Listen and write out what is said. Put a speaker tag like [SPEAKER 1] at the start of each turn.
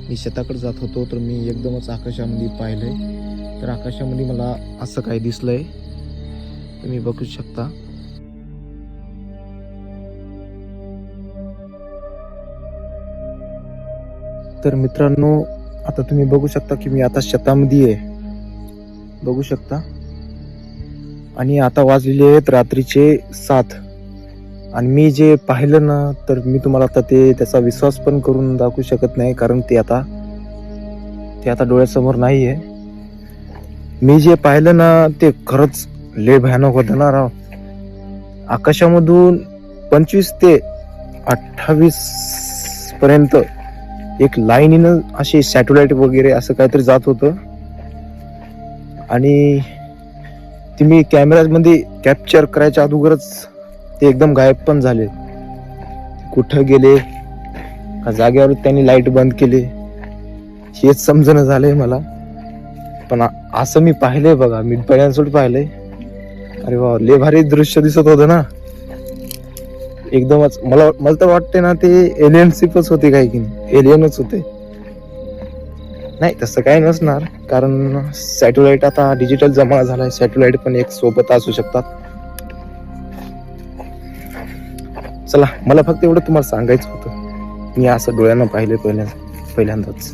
[SPEAKER 1] मी शेताकडे जात होतो तर मी एकदमच आकाशामध्ये पाहिलंय. तर आकाशामध्ये मला असं काही दिसलंय, तुम्ही बघू शकता. तर मित्रांनो, आता तुम्ही बघू शकता की मी आता शेतामध्ये आहे, बघू शकता. आणि आता वाजलेले आहेत रात्रीचे 7. आणि मी जे पाहिलं ना, तर मी तुम्हाला आता त्याचा विश्वास पण करून दाखवू शकत नाही, कारण ते आता डोळ्यासमोर नाही आहे. मी जे पाहिलं ना ते खरंच लय भयानक होतं ना राव. आकाशामधून 25 ते 28 पर्यंत एक लाईनीनं असे सॅटेलाइट वगैरे असं काहीतरी जात होतं. आणि ते मी कॅमेऱ्यामध्ये कॅप्चर करायच्या अगोदरच ते एकदम गायब पण झाले. कुठं गेले का जागेवर त्यांनी लाईट बंद केले हेच समजणं झालंय मला. पण असं मी पाहिलंय बघा, मी पहिल्यांदा पाहिलंय. अरे वा, लय भारी दृश्य दिसत होतं ना एकदमच. मला तर वाटते ना ते एलियनशिपच होते, काही की एलियनच होते. नाही तसं काही नसणार, कारण सॅटेलाइट आता डिजिटल जमाना झालाय, सॅटेलाइट पण एक सोबत असू शकतात. चला, मला फक्त एवढं तुम्हाला सांगायचं होतं. मी असं डोळ्यानं पाहिलं पहिल्यांदाच.